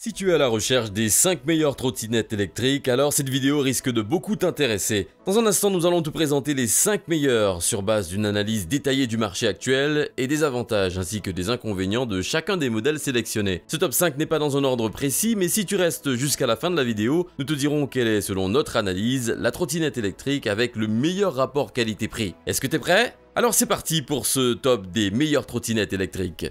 Si tu es à la recherche des 5 meilleures trottinettes électriques, alors cette vidéo risque de beaucoup t'intéresser. Dans un instant, nous allons te présenter les 5 meilleures sur base d'une analyse détaillée du marché actuel et des avantages ainsi que des inconvénients de chacun des modèles sélectionnés. Ce top 5 n'est pas dans un ordre précis, mais si tu restes jusqu'à la fin de la vidéo, nous te dirons quelle est, selon notre analyse, la trottinette électrique avec le meilleur rapport qualité-prix. Est-ce que t'es prêt? Alors c'est parti pour ce top des meilleures trottinettes électriques.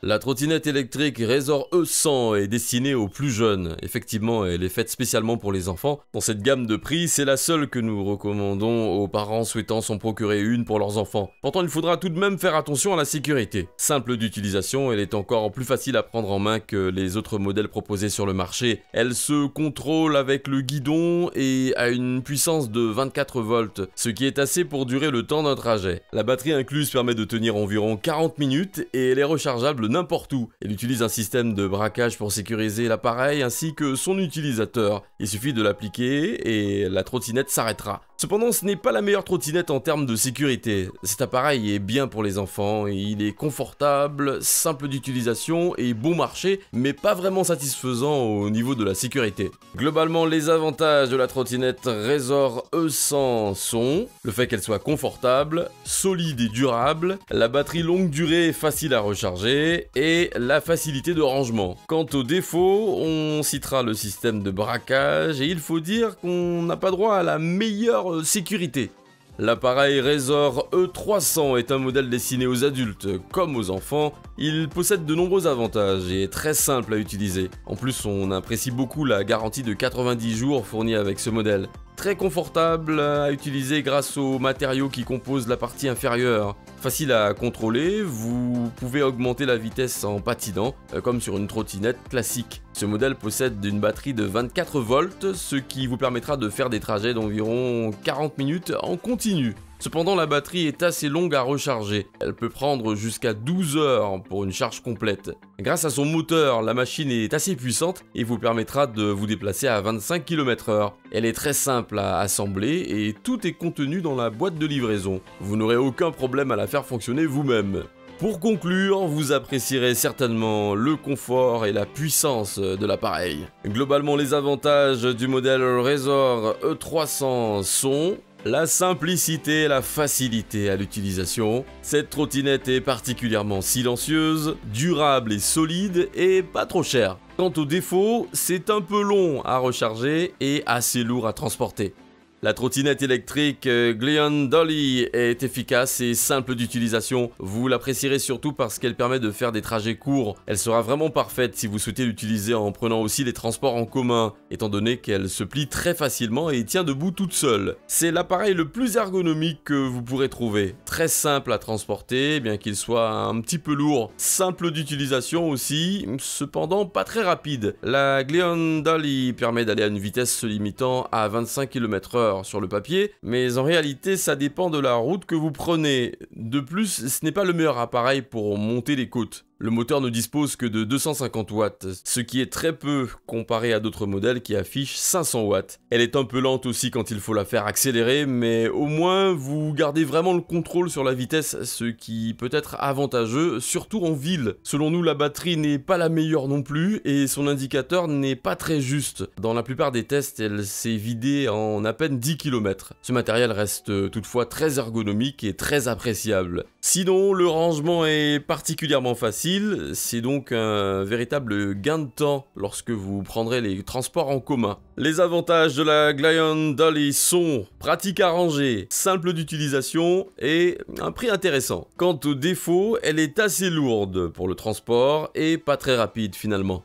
La trottinette électrique Razor E100 est destinée aux plus jeunes. Effectivement, elle est faite spécialement pour les enfants. Dans cette gamme de prix, c'est la seule que nous recommandons aux parents souhaitant s'en procurer une pour leurs enfants. Pourtant, il faudra tout de même faire attention à la sécurité. Simple d'utilisation, elle est encore plus facile à prendre en main que les autres modèles proposés sur le marché. Elle se contrôle avec le guidon et a une puissance de 24 volts, ce qui est assez pour durer le temps d'un trajet. La batterie incluse permet de tenir environ 40 minutes et elle est rechargeable n'importe où. Elle utilise un système de braquage pour sécuriser l'appareil ainsi que son utilisateur. Il suffit de l'appliquer et la trottinette s'arrêtera. Cependant, ce n'est pas la meilleure trottinette en termes de sécurité. Cet appareil est bien pour les enfants, et il est confortable, simple d'utilisation et bon marché, mais pas vraiment satisfaisant au niveau de la sécurité. Globalement, les avantages de la trottinette Razor E100 sont le fait qu'elle soit confortable, solide et durable, la batterie longue durée facile à recharger et la facilité de rangement. Quant aux défauts, on citera le système de braquage et il faut dire qu'on n'a pas droit à la meilleure sécurité. L'appareil Razor E300 est un modèle destiné aux adultes comme aux enfants. Il possède de nombreux avantages et est très simple à utiliser. En plus, on apprécie beaucoup la garantie de 90 jours fournie avec ce modèle. Très confortable à utiliser grâce aux matériaux qui composent la partie inférieure. Facile à contrôler, vous pouvez augmenter la vitesse en patinant, comme sur une trottinette classique. Ce modèle possède une batterie de 24 volts, ce qui vous permettra de faire des trajets d'environ 40 minutes en continu. Cependant, la batterie est assez longue à recharger. Elle peut prendre jusqu'à 12 heures pour une charge complète. Grâce à son moteur, la machine est assez puissante et vous permettra de vous déplacer à 25 km/h. Elle est très simple à assembler et tout est contenu dans la boîte de livraison. Vous n'aurez aucun problème à la faire fonctionner vous-même. Pour conclure, vous apprécierez certainement le confort et la puissance de l'appareil. Globalement, les avantages du modèle Razor E300 sont la simplicité et la facilité à l'utilisation. Cette trottinette est particulièrement silencieuse, durable et solide et pas trop chère. Quant aux défauts, c'est un peu long à recharger et assez lourd à transporter. La trottinette électrique Gleon Dolly est efficace et simple d'utilisation. Vous l'apprécierez surtout parce qu'elle permet de faire des trajets courts. Elle sera vraiment parfaite si vous souhaitez l'utiliser en prenant aussi les transports en commun, étant donné qu'elle se plie très facilement et tient debout toute seule. C'est l'appareil le plus ergonomique que vous pourrez trouver. Très simple à transporter, bien qu'il soit un petit peu lourd. Simple d'utilisation aussi, cependant pas très rapide. La Gleon Dolly permet d'aller à une vitesse se limitant à 25 km/h sur le papier, mais en réalité ça dépend de la route que vous prenez. De plus, ce n'est pas le meilleur appareil pour monter les côtes. Le moteur ne dispose que de 250 watts, ce qui est très peu comparé à d'autres modèles qui affichent 500 watts. Elle est un peu lente aussi quand il faut la faire accélérer, mais au moins vous gardez vraiment le contrôle sur la vitesse, ce qui peut être avantageux, surtout en ville. Selon nous, la batterie n'est pas la meilleure non plus, et son indicateur n'est pas très juste. Dans la plupart des tests, elle s'est vidée en à peine 10 km. Ce matériel reste toutefois très ergonomique et très appréciable. Sinon, le rangement est particulièrement facile. C'est donc un véritable gain de temps lorsque vous prendrez les transports en commun. Les avantages de la Gleon Dolly sont pratique à ranger, simple d'utilisation et un prix intéressant. Quant aux défauts, elle est assez lourde pour le transport et pas très rapide finalement.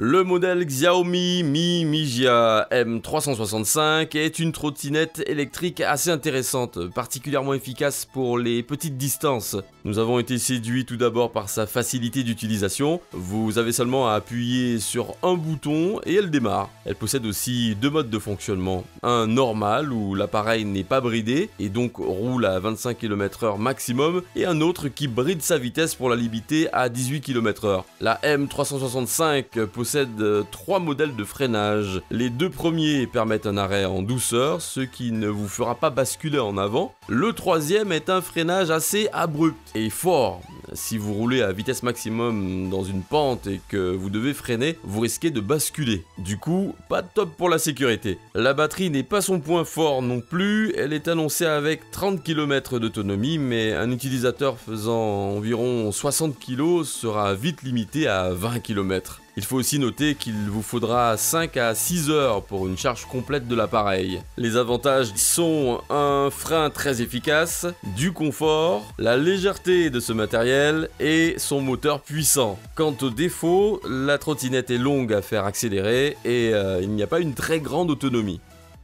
Le modèle Xiaomi Mi Mijia M365 est une trottinette électrique assez intéressante, particulièrement efficace pour les petites distances. Nous avons été séduits tout d'abord par sa facilité d'utilisation. Vous avez seulement à appuyer sur un bouton et elle démarre. Elle possède aussi deux modes de fonctionnement. Un normal où l'appareil n'est pas bridé et donc roule à 25 km/h maximum, et un autre qui bride sa vitesse pour la limiter à 18 km/h. La M365 possède possède 3 modèles de freinage. Les 2 premiers permettent un arrêt en douceur, ce qui ne vous fera pas basculer en avant. Le 3e est un freinage assez abrupt et fort. Si vous roulez à vitesse maximum dans une pente et que vous devez freiner, vous risquez de basculer. Du coup, pas top pour la sécurité. La batterie n'est pas son point fort non plus, elle est annoncée avec 30 km d'autonomie, mais un utilisateur faisant environ 60 kg sera vite limité à 20 km. Il faut aussi noter qu'il vous faudra 5 à 6 heures pour une charge complète de l'appareil. Les avantages sont un frein très efficace, du confort, la légèreté de ce matériel et son moteur puissant. Quant aux défauts, la trottinette est longue à faire accélérer et il n'y a pas une très grande autonomie.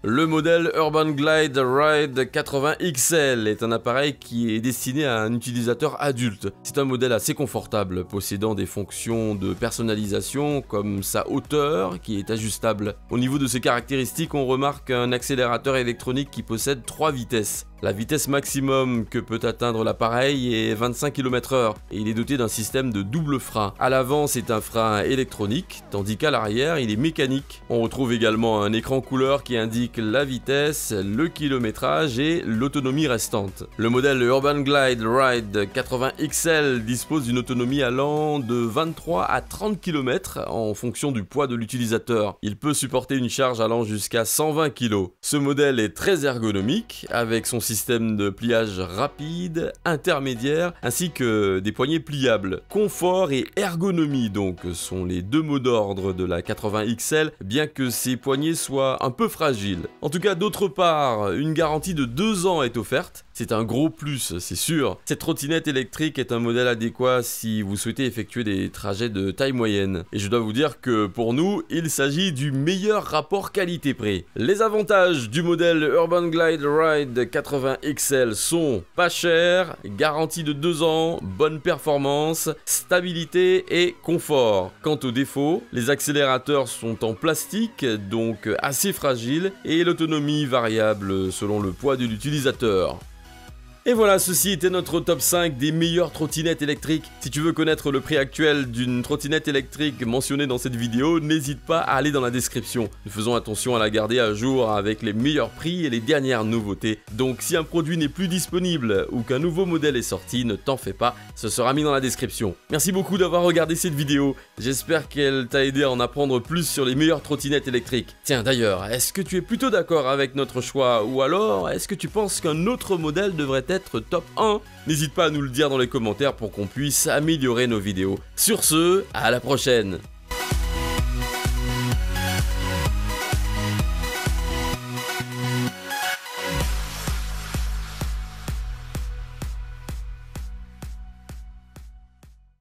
Le modèle Urban Glide Ride 80 XL est un appareil qui est destiné à un utilisateur adulte. C'est un modèle assez confortable, possédant des fonctions de personnalisation comme sa hauteur qui est ajustable. Au niveau de ses caractéristiques, on remarque un accélérateur électronique qui possède 3 vitesses. La vitesse maximum que peut atteindre l'appareil est 25 km/h et il est doté d'un système de double frein. À l'avant, c'est un frein électronique, tandis qu'à l'arrière, il est mécanique. On retrouve également un écran couleur qui indique la vitesse, le kilométrage et l'autonomie restante. Le modèle Urban Glide Ride 80 XL dispose d'une autonomie allant de 23 à 30 km en fonction du poids de l'utilisateur. Il peut supporter une charge allant jusqu'à 120 kg. Ce modèle est très ergonomique avec son système de pliage rapide, intermédiaire, ainsi que des poignées pliables. Confort et ergonomie donc sont les 2 mots d'ordre de la 80 XL, bien que ces poignées soient un peu fragiles. En tout cas, d'autre part, une garantie de 2 ans est offerte. C'est un gros plus, c'est sûr. Cette trottinette électrique est un modèle adéquat si vous souhaitez effectuer des trajets de taille moyenne. Et je dois vous dire que pour nous, il s'agit du meilleur rapport qualité-prix. Les avantages du modèle Urban Glide Ride 80 XL sont pas cher, garantie de 2 ans, bonne performance, stabilité et confort. Quant aux défauts, les accélérateurs sont en plastique, donc assez fragiles, et l'autonomie variable selon le poids de l'utilisateur. Et voilà, ceci était notre top 5 des meilleures trottinettes électriques. Si tu veux connaître le prix actuel d'une trottinette électrique mentionnée dans cette vidéo, n'hésite pas à aller dans la description. Nous faisons attention à la garder à jour avec les meilleurs prix et les dernières nouveautés. Donc si un produit n'est plus disponible ou qu'un nouveau modèle est sorti, ne t'en fais pas, ce sera mis dans la description. Merci beaucoup d'avoir regardé cette vidéo. J'espère qu'elle t'a aidé à en apprendre plus sur les meilleures trottinettes électriques. Tiens d'ailleurs, est-ce que tu es plutôt d'accord avec notre choix ou alors est-ce que tu penses qu'un autre modèle devrait être top 1? N'hésite pas à nous le dire dans les commentaires pour qu'on puisse améliorer nos vidéos. Sur ce, à la prochaine!